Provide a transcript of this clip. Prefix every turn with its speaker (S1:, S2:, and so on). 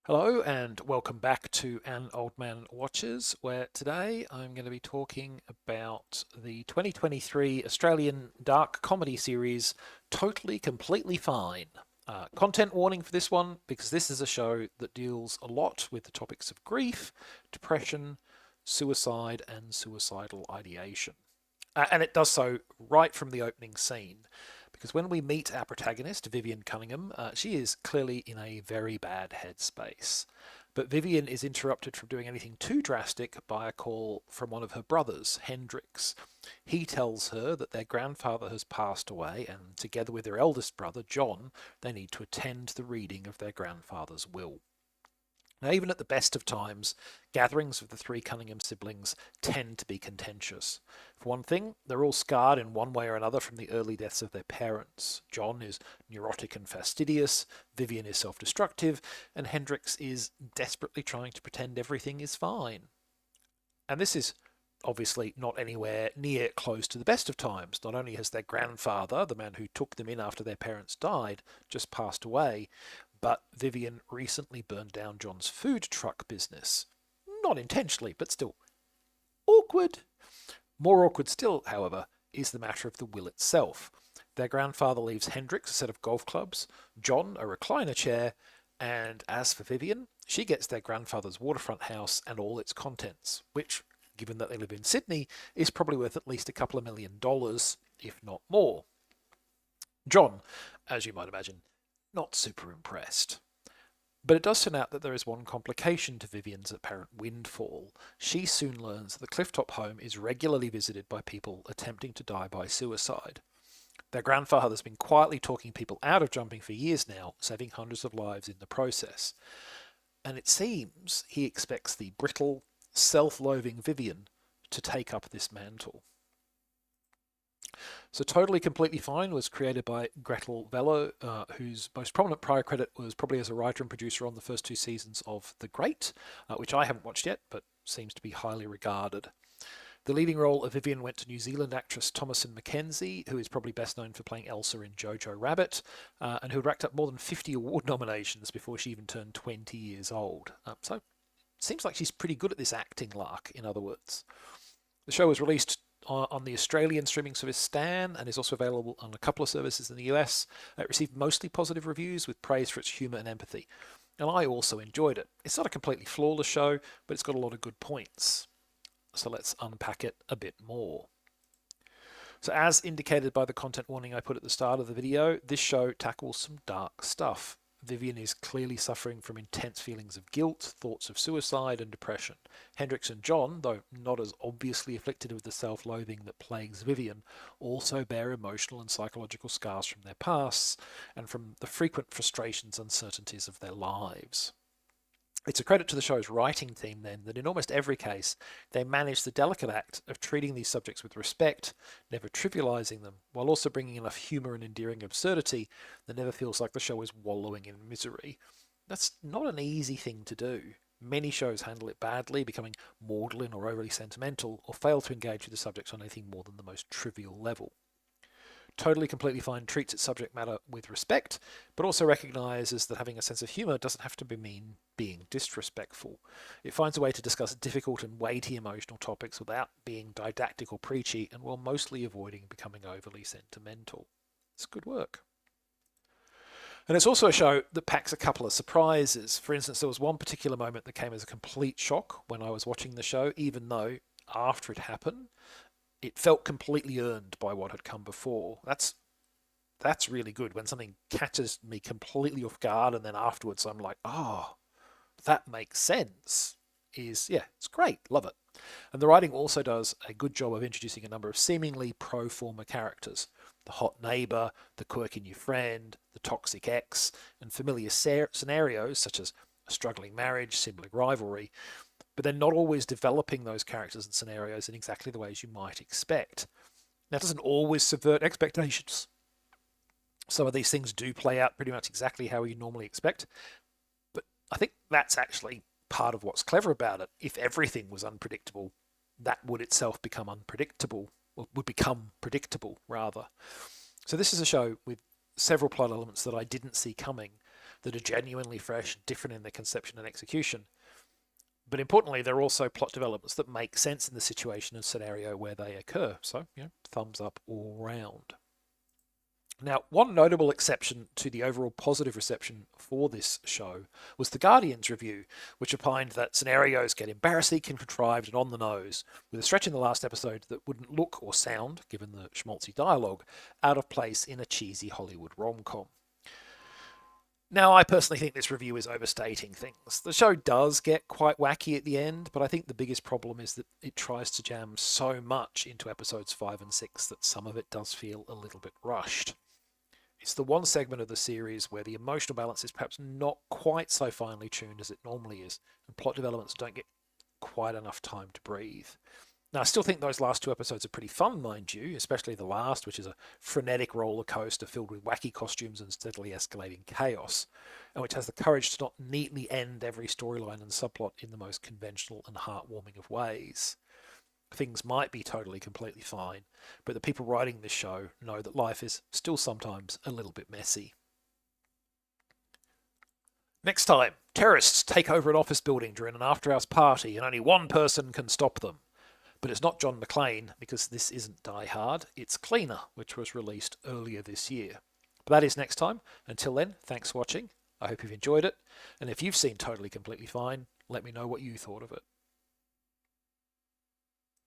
S1: Hello and welcome back to An Old Man Watches, where today I'm going to be talking about the 2023 Australian dark comedy series Totally Completely Fine. Content warning for this one because this is a show that deals a lot with the topics of grief, depression, suicide, and suicidal ideation. And it does so right from the opening scene. Because when we meet our protagonist, Vivian Cunningham, she is clearly in a very bad headspace. But Vivian is interrupted from doing anything too drastic by a call from one of her brothers, Hendrix. He tells her that their grandfather has passed away, and together with their eldest brother, John, they need to attend the reading of their grandfather's will. Now, even at the best of times, gatherings of the three Cunningham siblings tend to be contentious. For one thing, they're all scarred in one way or another from the early deaths of their parents. John is neurotic and fastidious, Vivian is self destructive, and Hendrix is desperately trying to pretend everything is fine. And this is obviously not anywhere near close to the best of times. Not only has their grandfather, the man who took them in after their parents died, just passed away, but Vivian recently burned down John's food truck business. Not intentionally, but still awkward. More awkward still, however, is the matter of the will itself. Their grandfather leaves Hendrix a set of golf clubs, John a recliner chair, and as for Vivian, she gets their grandfather's waterfront house and all its contents, which, given that they live in Sydney, is probably worth at least a couple of $1 million, if not more. John, as you might imagine, not super impressed. But it does turn out that there is one complication to Vivian's apparent windfall. She soon learns that the Clifftop home is regularly visited by people attempting to die by suicide. Their grandfather's been quietly talking people out of jumping for years now, saving hundreds of lives in the process. And it seems he expects the brittle, self loathing Vivian to take up this mantle. So Totally Completely Fine was created by Gretel Velo, whose most prominent prior credit was probably as a writer and producer on the first two seasons of The Great, which I haven't watched yet, but seems to be highly regarded. The leading role of Vivian went to New Zealand actress Thomasin McKenzie, who is probably best known for playing Elsa in Jojo Rabbit, and who had racked up more than 50 award nominations before she even turned 20 years old. So it seems like she's pretty good at this acting lark, in other words. The show was released on the Australian streaming service Stan and is also available on a couple of services in the US. It received mostly positive reviews with praise for its humour and empathy. And I also enjoyed it. It's not a completely flawless show, but it's got a lot of good points. So let's unpack it a bit more. So as indicated by the content warning I put at the start of the video, this show tackles some dark stuff. Vivian is clearly suffering from intense feelings of guilt, thoughts of suicide, and depression. Hendrix and John, though not as obviously afflicted with the self loathing that plagues Vivian, also bear emotional and psychological scars from their pasts and from the frequent frustrations and uncertainties of their lives. It's a credit to the show's writing team, then, that in almost every case, they manage the delicate act of treating these subjects with respect, never trivializing them, while also bringing enough humor and endearing absurdity that never feels like the show is wallowing in misery. That's not an easy thing to do. Many shows handle it badly, becoming maudlin or overly sentimental, or fail to engage with the subjects on anything more than the most trivial level. Totally Completely Fine treats its subject matter with respect, but also recognizes that having a sense of humor doesn't have to mean being disrespectful. It finds a way to discuss difficult and weighty emotional topics without being didactic or preachy, and while mostly avoiding becoming overly sentimental. It's good work. And it's also a show that packs a couple of surprises. For instance, there was one particular moment that came as a complete shock when I was watching the show, even though after it happened, it felt completely earned by what had come before. That's really good when something catches me completely off guard and then afterwards I'm like, oh, that makes sense. Yeah, it's great. Love it. And the writing also does a good job of introducing a number of seemingly pro forma characters: the hot neighbour, the quirky new friend, the toxic ex, and familiar scenarios such as a struggling marriage, sibling rivalry, but they're not always developing those characters and scenarios in exactly the ways you might expect. That doesn't always subvert expectations. Some of these things do play out pretty much exactly how you normally expect, but I think that's actually part of what's clever about it. If everything was unpredictable, that would itself become unpredictable, or would become predictable, rather. So this is a show with several plot elements that I didn't see coming. that are genuinely fresh, different in their conception and execution. But importantly, they're also plot developments that make sense in the situation and scenario where they occur. So, thumbs up all round. Now, one notable exception to the overall positive reception for this show was The Guardian's review, which opined that scenarios get embarrassing and contrived and on the nose, with a stretch in the last episode that wouldn't look or sound, given the schmaltzy dialogue, out of place in a cheesy Hollywood rom-com. Now, I personally think this review is overstating things. The show does get quite wacky at the end, but I think the biggest problem is that it tries to jam so much into episodes 5 and 6 that some of it does feel a little bit rushed. It's the one segment of the series where the emotional balance is perhaps not quite so finely tuned as it normally is, and plot developments don't get quite enough time to breathe. Now, I still think those last 2 episodes are pretty fun, mind you, especially the last, which is a frenetic roller coaster filled with wacky costumes and steadily escalating chaos, and which has the courage to not neatly end every storyline and subplot in the most conventional and heartwarming of ways. Things might be totally, completely fine, but the people writing this show know that life is still sometimes a little bit messy. Next time, terrorists take over an office building during an after-hours party and only one person can stop them. But it's not John McClane, because this isn't Die Hard, it's Cleaner, which was released earlier this year. But that is next time. Until then, thanks for watching. I hope you've enjoyed it. And if you've seen Totally Completely Fine, let me know what you thought of it.